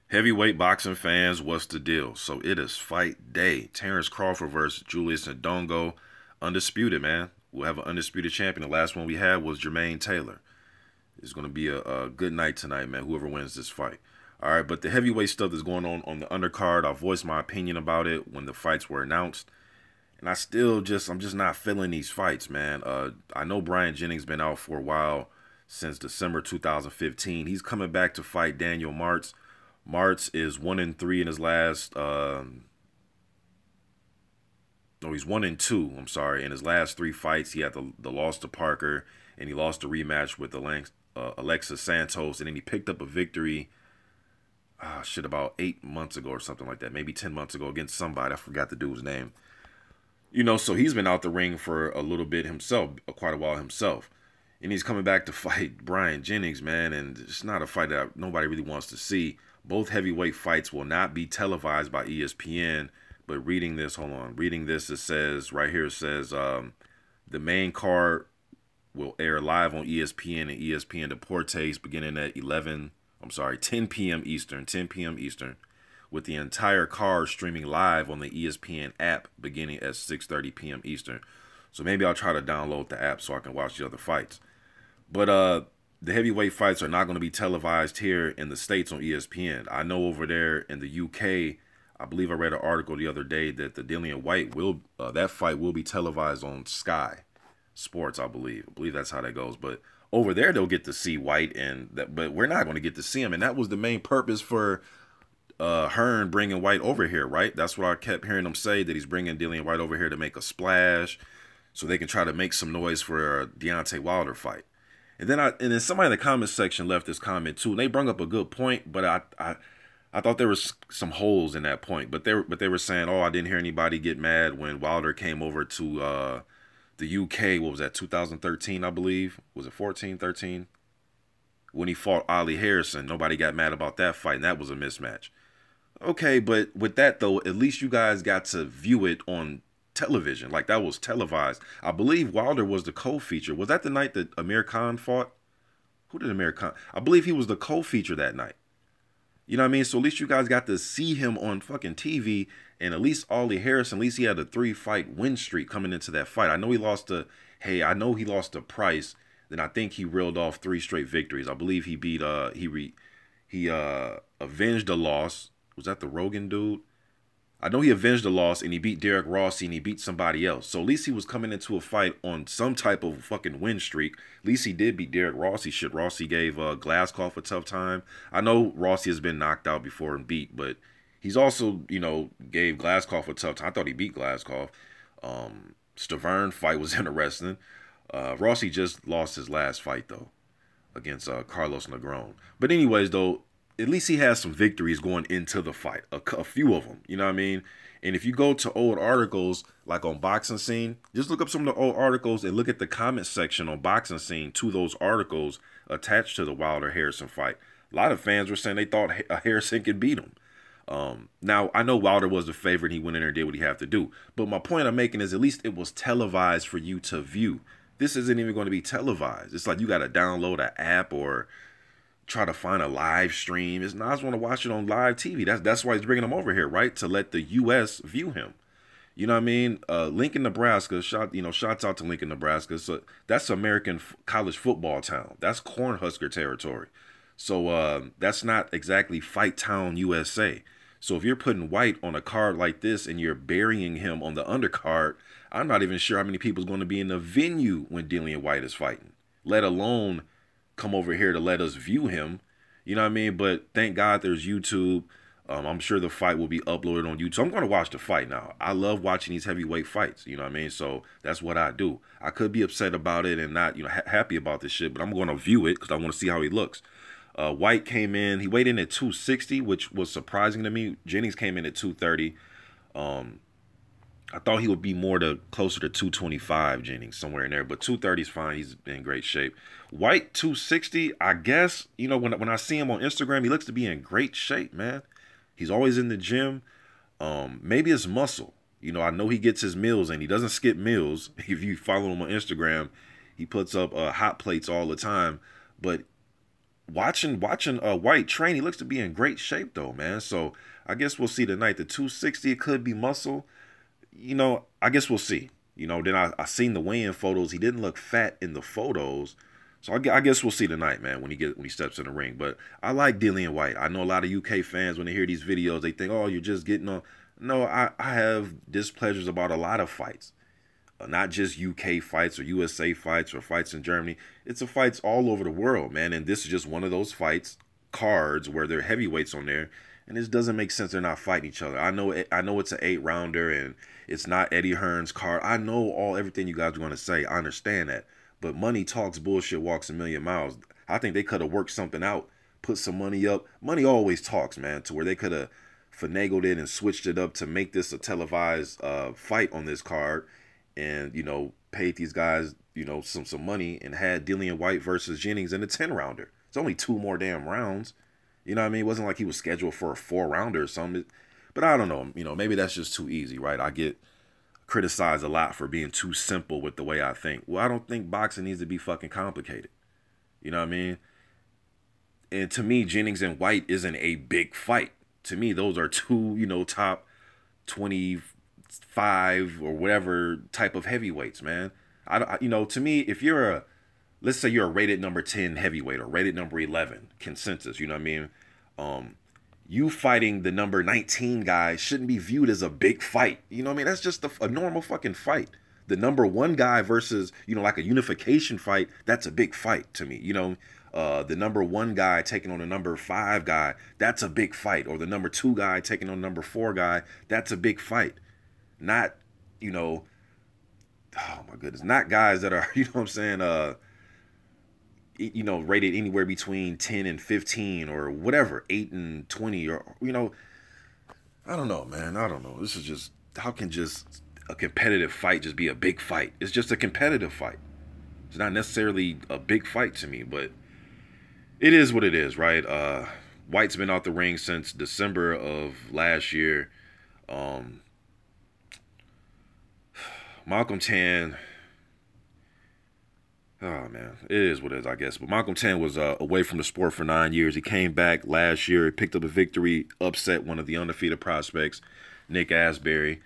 Heavyweight boxing fans, what's the deal? So it is fight day. Terrence Crawford versus Julius Ndongo. Undisputed, man. We'll have an undisputed champion. The last one we had was Jermaine Taylor. It's going to be a good night tonight, man, whoever wins this fight. All right, but the heavyweight stuff that's going on the undercard, I voiced my opinion about it when the fights were announced. And I'm just not feeling these fights, man. I know Bryant Jennings been out for a while, since December 2015. He's coming back to fight Daniel Martz. Martz is 1-3 in his last. No, he's 1-2. I'm sorry. In his last three fights, he had the loss to Parker, and he lost a rematch with Alexis Santos, and then he picked up a victory. About 8 months ago or something like that, maybe 10 months ago against somebody. I forgot the dude's name. So he's been out the ring for a little bit himself, quite a while himself. And he's coming back to fight Bryant Jennings, man, and it's not a fight that nobody really wants to see. Both heavyweight fights will not be televised by ESPN, but reading this, hold on, reading this, it says, right here, it says, the main card will air live on ESPN and ESPN Deportes beginning at 10 p.m. Eastern, with the entire card streaming live on the ESPN app beginning at 6:30 p.m. Eastern. So maybe I'll try to download the app so I can watch the other fights. But the heavyweight fights are not going to be televised here in the States on ESPN. I know over there in the UK, I believe I read an article the other day that the Dillian Whyte that fight will be televised on Sky Sports, I believe. I believe that's how that goes. But over there, they'll get to see White, but we're not going to get to see him. And that was the main purpose for Hearn bringing White over here, right? That's what I kept hearing him say, that he's bringing Dillian Whyte over here to make a splash, so they can try to make some noise for a Deontay Wilder fight. And then somebody in the comment section left this comment too, and they brought up a good point, but I thought there was some holes in that point. But they were saying, oh, I didn't hear anybody get mad when Wilder came over to the UK. What was that, 2013, I believe? Was it 14, 13? When he fought Ali Harrison, nobody got mad about that fight, and that was a mismatch. Okay, but with that though, at least you guys got to view it on television. Like, that was televised. I believe Wilder was the co-feature. Was that the night that Amir Khan fought? Who did Amir Khan? I believe he was the co-feature that night. You know what I mean? So at least you guys got to see him on fucking TV. And at least Ollie Harrison, at least he had a 3-fight win streak coming into that fight. I know he lost to Price. Then I think he reeled off 3 straight victories. I believe he beat he avenged a loss. Was that the Rogan dude? I know he avenged the loss, and he beat Derek Rossi, and he beat somebody else. So at least he was coming into a fight on some type of fucking win streak. At least he did beat Derek Rossi. Shit, Rossi gave Glasgow a tough time. I know Rossi has been knocked out before and beat, but he's also, gave Glasgow a tough time. I thought he beat Glasgow. Stavern fight was interesting. Rossi just lost his last fight, though, against Carlos Negron. But anyways, though, at least he has some victories going into the fight, a few of them, you know what I mean? And if you go to old articles, like on Boxing Scene, just look up some of the old articles and look at the comment section on Boxing Scene to those articles attached to the Wilder-Harrison fight. A lot of fans were saying they thought Harrison could beat him. Now, I know Wilder was the favorite. He went in there and did what he had to do. But my point I'm making is at least it was televised for you to view. This isn't even going to be televised. It's like you got to download an app or try to find a live stream. It's not, I just want to watch it on live TV. That's why he's bringing him over here, right? To let the U.S. view him. You know what I mean? Lincoln, Nebraska. Shouts out to Lincoln, Nebraska. So that's American college football town. That's Cornhusker territory. So that's not exactly Fight Town, USA. So if you're putting White on a card like this and you're burying him on the undercard, I'm not even sure how many people is going to be in the venue when Dillian Whyte is fighting, let alone come over here to let us view him. You know what I mean? But thank God there's YouTube. I'm sure the fight will be uploaded on YouTube. I'm going to watch the fight now. I love watching these heavyweight fights. You know what I mean? So that's what I do. I could be upset about it and not, happy about this shit, but I'm going to view it because I want to see how he looks. White came in. He weighed in at 260, which was surprising to me. Jennings came in at 230. I thought he would be closer to 225, Jennings, somewhere in there. But 230 is fine. He's in great shape. White, 260, I guess, when I see him on Instagram, he looks to be in great shape, man. He's always in the gym. Maybe it's muscle. I know he gets his meals, and he doesn't skip meals. If you follow him on Instagram, he puts up hot plates all the time. But watching Whyte train, he looks to be in great shape though, man. So I guess we'll see tonight. The 260, it could be muscle. I guess we'll see. Then I seen the weigh-in photos. He didn't look fat in the photos. So I guess we'll see tonight, man, when he steps in the ring. But I like Dillian Whyte. I know a lot of UK fans, when they hear these videos, they think, oh, you're just getting on. No, I have displeasures about a lot of fights. Not just UK fights or USA fights or fights in Germany. It's a fights all over the world, man. And this is just one of those fights, cards, where they're heavyweights on there. And this doesn't make sense. They're not fighting each other. I know it's an 8-rounder and it's not Eddie Hearn's card. I know everything you guys are going to say. I understand that. But money talks, bullshit walks a million miles. I think they could have worked something out, put some money up. Money always talks, man, to where they could have finagled it and switched it up to make this a televised fight on this card. And, paid these guys, some money and had Dillian Whyte versus Jennings in a 10-rounder. It's only 2 more damn rounds. You know what I mean? It wasn't like he was scheduled for a 4-rounder or something. But I don't know. Maybe that's just too easy, right? I get criticized a lot for being too simple with the way I think. Well, I don't think boxing needs to be fucking complicated. You know what I mean? And to me, Jennings and Whyte isn't a big fight. To me, those are two, top 25 or whatever type of heavyweights, man. To me, if you're let's say you're a rated number 10 heavyweight or rated number 11 consensus, you know what I mean? You fighting the number 19 guy shouldn't be viewed as a big fight. You know what I mean? That's just a normal fucking fight. The number 1 guy versus, like a unification fight, that's a big fight to me. The number 1 guy taking on the number 5 guy, that's a big fight. Or the number 2 guy taking on the number 4 guy, that's a big fight. Not, oh my goodness, not guys that are, what I'm saying, rated anywhere between 10 and 15 or whatever, 8 and 20 or, I don't know, man. I don't know. This is just, how can just a competitive fight just be a big fight? It's just a competitive fight. It's not necessarily a big fight to me, but it is what it is, right? Whyte's been out the ring since December of last year. Malcolm Tan, oh, man, it is what it is, I guess. But Malcolm Tan was away from the sport for 9 years. He came back last year, picked up a victory, upset one of the undefeated prospects, Nick Asbury,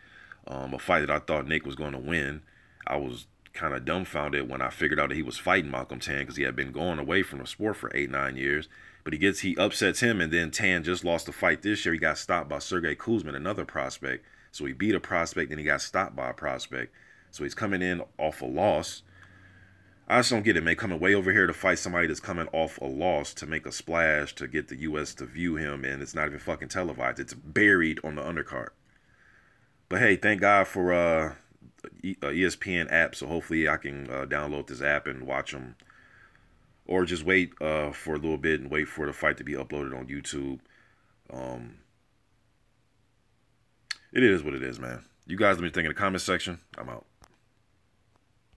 a fight that I thought Nick was going to win. I was kind of dumbfounded when I figured out that he was fighting Malcolm Tan because he had been going away from the sport for 8-9 years. But he upsets him, and then Tan just lost the fight this year. He got stopped by Sergey Kuzmin, another prospect. So he beat a prospect, and he got stopped by a prospect. So he's coming in off a loss. I just don't get it, man. Coming way over here to fight somebody that's coming off a loss to make a splash to get the U.S. to view him, and it's not even fucking televised. It's buried on the undercard. But hey, thank God for ESPN app, so hopefully I can download this app and watch them. Or just wait for a little bit and wait for the fight to be uploaded on YouTube. It is what it is, man. You guys let me think in the comment section. I'm out.